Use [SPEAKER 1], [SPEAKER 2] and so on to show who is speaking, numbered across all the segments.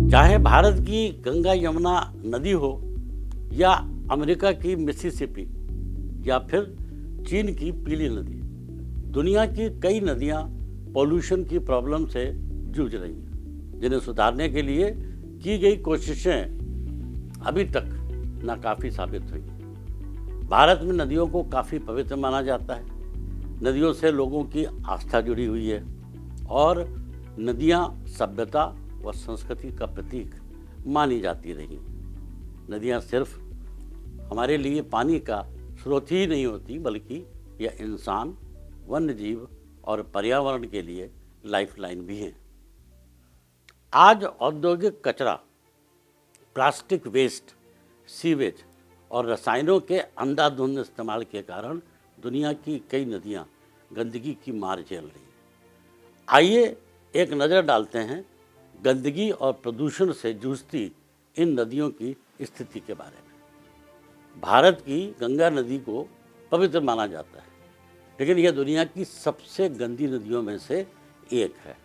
[SPEAKER 1] चाहे भारत की गंगा यमुना नदी हो या अमेरिका की मिसिसिपी या फिर चीन की पीली नदी, दुनिया की कई नदियां पोल्यूशन की प्रॉब्लम से जूझ रही हैं, जिन्हें सुधारने के लिए की गई कोशिशें अभी तक नाकाफी साबित हुई। भारत में नदियों को काफ़ी पवित्र माना जाता है। नदियों से लोगों की आस्था जुड़ी हुई है और नदियां सभ्यता व संस्कृति का प्रतीक मानी जाती रही। नदियां सिर्फ हमारे लिए पानी का स्रोत ही नहीं होती, बल्कि यह इंसान, वन्य जीव और पर्यावरण के लिए लाइफलाइन भी हैं। आज औद्योगिक कचरा, प्लास्टिक वेस्ट, सीवेज और रसायनों के अंधाधुंध इस्तेमाल के कारण दुनिया की कई नदियां गंदगी की मार झेल रही हैं। आइए एक नज़र डालते हैं गंदगी और प्रदूषण से जूझती इन नदियों की स्थिति के बारे में। भारत की गंगा नदी को पवित्र माना जाता है, लेकिन यह दुनिया की सबसे गंदी नदियों में से एक है।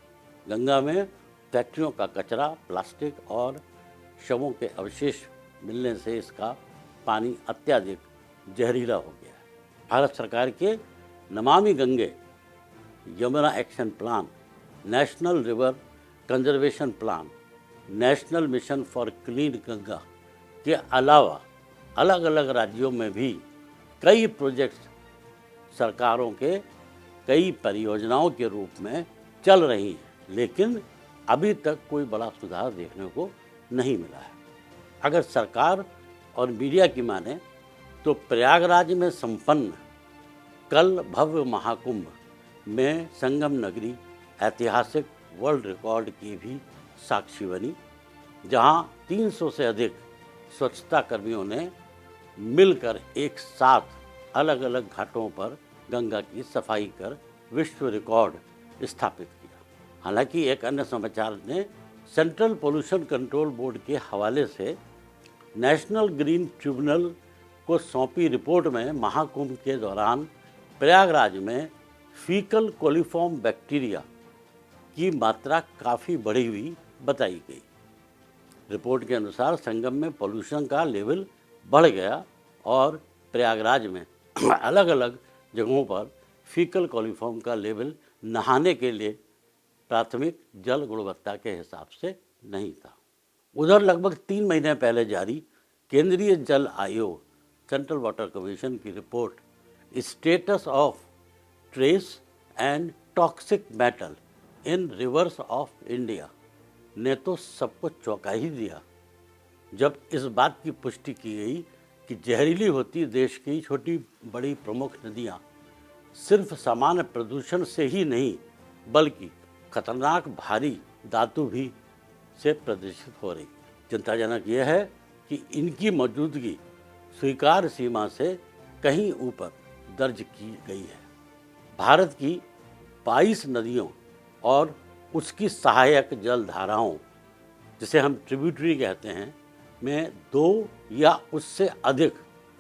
[SPEAKER 1] गंगा में फैक्ट्रियों का कचरा, प्लास्टिक और शवों के अवशेष मिलने से इसका पानी अत्यधिक जहरीला हो गया है। भारत सरकार के Namami Gange Yamuna action plan, national river conservation plan, national mission for clean Ganga के अलावा अलग अलग राज्यों में भी कई प्रोजेक्ट्स सरकारों के कई परियोजनाओं के रूप में चल रही हैं, लेकिन अभी तक कोई बड़ा सुधार देखने को नहीं मिला है। अगर सरकार और मीडिया की माने तो प्रयागराज में संपन्न कल भव्य महाकुंभ में संगम नगरी ऐतिहासिक वर्ल्ड रिकॉर्ड की भी साक्षी बनी, जहां 300 से अधिक स्वच्छता कर्मियों ने मिलकर एक साथ अलग अलग घाटों पर गंगा की सफाई कर विश्व रिकॉर्ड स्थापित किया। हालांकि एक अन्य समाचार ने सेंट्रल पोल्यूशन कंट्रोल बोर्ड के हवाले से नेशनल ग्रीन ट्रिब्यूनल को सौंपी रिपोर्ट में महाकुंभ के दौरान प्रयागराज में फीकल कोलिफॉर्म बैक्टीरिया की मात्रा काफ़ी बढ़ी हुई बताई गई। रिपोर्ट के अनुसार संगम में पोल्यूशन का लेवल बढ़ गया और प्रयागराज में अलग अलग जगहों पर फीकल कोलिफॉर्म का लेवल नहाने के लिए प्राथमिक जल गुणवत्ता के हिसाब से नहीं था। उधर लगभग 3 महीने पहले जारी केंद्रीय जल आयोग सेंट्रल वाटर कमीशन की report status of trace and toxic metal in reverse of India ने तो सबको चौंका ही दिया, जब इस बात की पुष्टि की गई कि जहरीली होती देश की छोटी बड़ी प्रमुख नदियां सिर्फ सामान्य प्रदूषण से ही नहीं, बल्कि खतरनाक भारी धातु भी से प्रदूषित हो रही। चिंताजनक यह है कि इनकी मौजूदगी स्वीकार्य सीमा से कहीं ऊपर दर्ज की गई है। भारत की 22 नदियों और उसकी सहायक जल धाराओं, जिसे हम ट्रिब्यूटरी कहते हैं, में 2 या उससे अधिक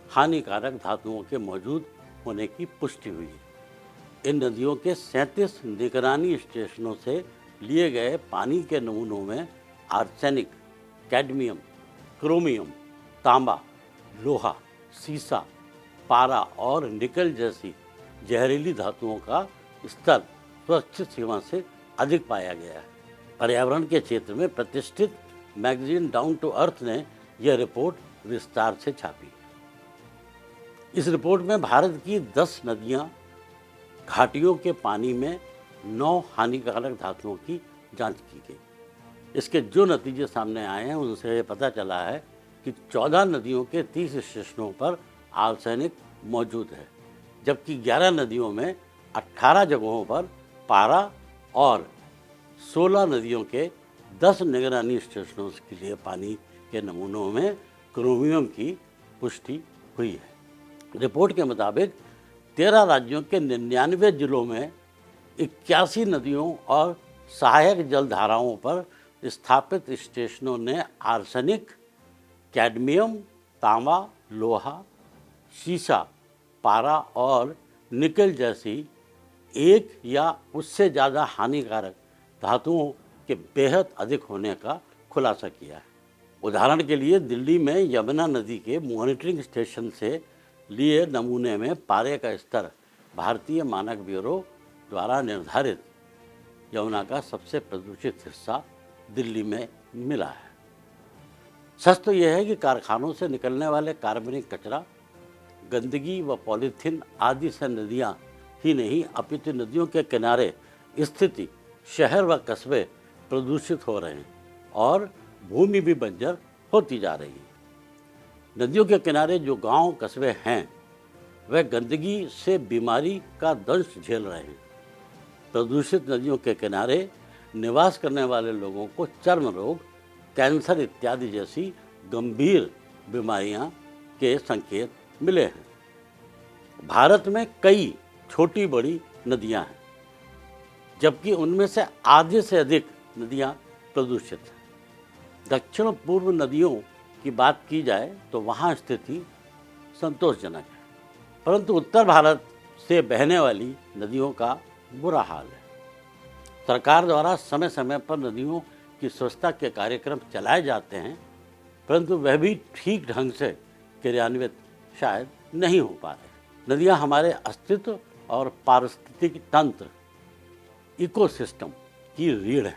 [SPEAKER 1] हानिकारक धातुओं के मौजूद होने की पुष्टि हुई है। इन नदियों के 37 निगरानी स्टेशनों से लिए गए पानी के नमूनों में आर्सेनिक, कैडमियम, क्रोमियम, तांबा, लोहा, सीसा, पारा और निकल जैसी जहरीली धातुओं का स्तर सुरक्षित सीमा से अधिक पाया गया है। पर्यावरण के क्षेत्र में प्रतिष्ठित मैगजीन डाउन टू अर्थ ने यह रिपोर्ट विस्तार से छापी। इस रिपोर्ट में भारत की 10 नदियां घाटियों के पानी में 9 हानिकारक धातुओं की जांच की गई। इसके जो नतीजे सामने आए हैं उनसे पता चला है कि 14 नदियों के 30 स्टेशनों पर आर्सेनिक मौजूद है, जबकि 11 नदियों में 18 जगहों पर पारा और 16 नदियों के 10 निगरानी स्टेशनों के लिए पानी के नमूनों में क्रोमियम की पुष्टि हुई है। रिपोर्ट के मुताबिक 13 राज्यों के 99 जिलों में 81 नदियों और सहायक जल धाराओं पर स्थापित स्टेशनों ने आर्सेनिक, कैडमियम, तांबा, लोहा, सीसा, पारा और निकल जैसी एक या उससे ज़्यादा हानिकारक धातुओं के बेहद अधिक होने का खुलासा किया है। उदाहरण के लिए दिल्ली में यमुना नदी के मॉनिटरिंग स्टेशन से लिए नमूने में पारे का स्तर भारतीय मानक ब्यूरो द्वारा निर्धारित यमुना का सबसे प्रदूषित हिस्सा दिल्ली में मिला है। सच तो यह है कि कारखानों से निकलने वाले कार्बनिक कचरा, गंदगी व पॉलीथीन आदि से नदियाँ ही नहीं अपितु नदियों के किनारे स्थित शहर व कस्बे प्रदूषित हो रहे हैं और भूमि भी बंजर होती जा रही है। नदियों के किनारे जो गांव कस्बे हैं वह गंदगी से बीमारी का दंश झेल रहे हैं। प्रदूषित नदियों के किनारे निवास करने वाले लोगों को चर्म रोग, कैंसर इत्यादि जैसी गंभीर बीमारियां के संकेत मिले हैं। भारत में कई छोटी बड़ी नदियां हैं, जबकि उनमें से आधे से अधिक नदियां प्रदूषित हैं। दक्षिण पूर्व नदियों की बात की जाए तो वहाँ स्थिति संतोषजनक है, परंतु उत्तर भारत से बहने वाली नदियों का बुरा हाल है। सरकार द्वारा समय समय पर नदियों की स्वच्छता के कार्यक्रम चलाए जाते हैं, परंतु वह भी ठीक ढंग से क्रियान्वित शायद नहीं हो पा रहे। नदियाँ हमारे अस्तित्व और पारिस्थितिक तंत्र इकोसिस्टम की रीढ़ है,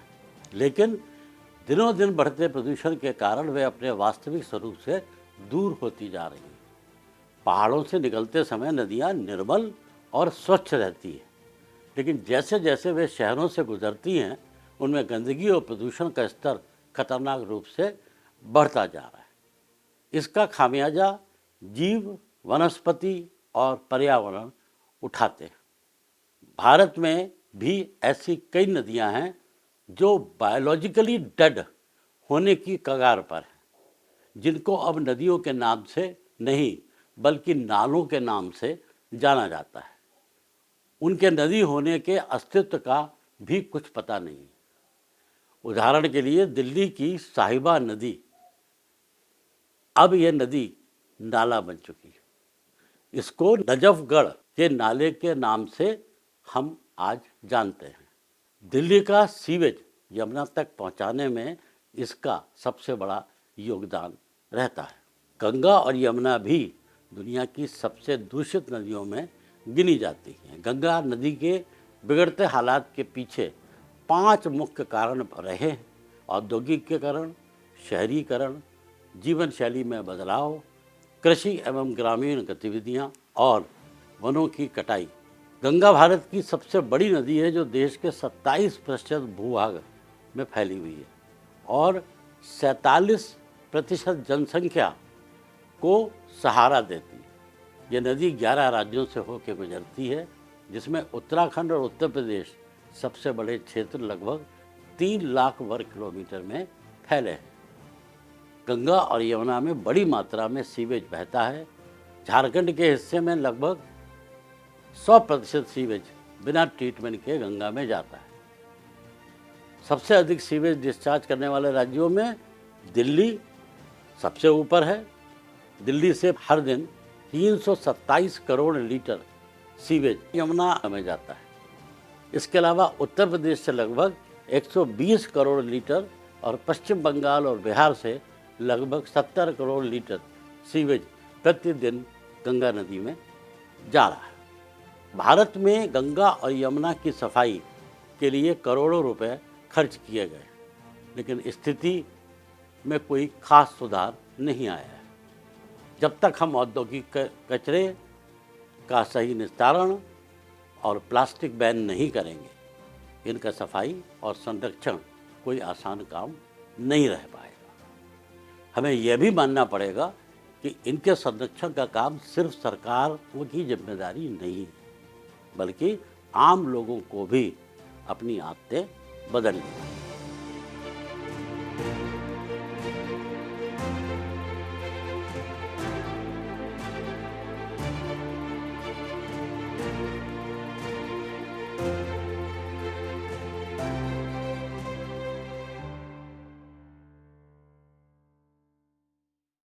[SPEAKER 1] लेकिन दिनों दिन बढ़ते प्रदूषण के कारण वे अपने वास्तविक स्वरूप से दूर होती जा रही हैं। पहाड़ों से निकलते समय नदियाँ निर्मल और स्वच्छ रहती हैं, लेकिन जैसे जैसे वे शहरों से गुजरती हैं उनमें गंदगी और प्रदूषण का स्तर खतरनाक रूप से बढ़ता जा रहा है। इसका खामियाजा जीव, वनस्पति और पर्यावरण उठाते हैं। भारत में भी ऐसी कई नदियां हैं जो बायोलॉजिकली डेड होने की कगार पर हैं, जिनको अब नदियों के नाम से नहीं बल्कि नालों के नाम से जाना जाता है। उनके नदी होने के अस्तित्व का भी कुछ पता नहीं। उदाहरण के लिए दिल्ली की साहिबा नदी, अब यह नदी नाला बन चुकी है। इसको नजफगढ़ के नाले के नाम से हम आज जानते हैं। दिल्ली का सीवेज यमुना तक पहुंचाने में इसका सबसे बड़ा योगदान रहता है। गंगा और यमुना भी दुनिया की सबसे दूषित नदियों में गिनी जाती हैं। गंगा नदी के बिगड़ते हालात के पीछे 5 मुख्य कारण रहे हैं: औद्योगिकीकरण, शहरीकरण, जीवन शैली में बदलाव, कृषि एवं ग्रामीण गतिविधियां और वनों की कटाई। गंगा भारत की सबसे बड़ी नदी है जो देश के 27% भूभाग में फैली हुई है और 47% जनसंख्या को सहारा देती है। यह नदी 11 राज्यों से होकर गुजरती है, जिसमें उत्तराखंड और उत्तर प्रदेश सबसे बड़े क्षेत्र लगभग 3 लाख वर्ग किलोमीटर में फैले हैं। गंगा और यमुना में बड़ी मात्रा में सीवेज बहता है। झारखंड के हिस्से में लगभग 100% सीवेज बिना ट्रीटमेंट के गंगा में जाता है। सबसे अधिक सीवेज डिस्चार्ज करने वाले राज्यों में दिल्ली सबसे ऊपर है। दिल्ली से हर दिन 327 करोड़ लीटर सीवेज यमुना में जाता है। इसके अलावा उत्तर प्रदेश से लगभग 120 करोड़ लीटर और पश्चिम बंगाल और बिहार से लगभग 70 करोड़ लीटर सीवेज प्रतिदिन गंगा नदी में जा रहा है। भारत में गंगा और यमुना की सफाई के लिए करोड़ों रुपए खर्च किए गए, लेकिन स्थिति में कोई खास सुधार नहीं आया है। जब तक हम औद्योगिक कचरे का सही निस्तारण और प्लास्टिक बैन नहीं करेंगे, इनका सफाई और संरक्षण कोई आसान काम नहीं रह पाएगा। हमें यह भी मानना पड़ेगा कि इनके संरक्षण का काम सिर्फ सरकार की जिम्मेदारी नहीं है, बल्कि आम लोगों को भी अपनी आदतें बदलनी चाहिए।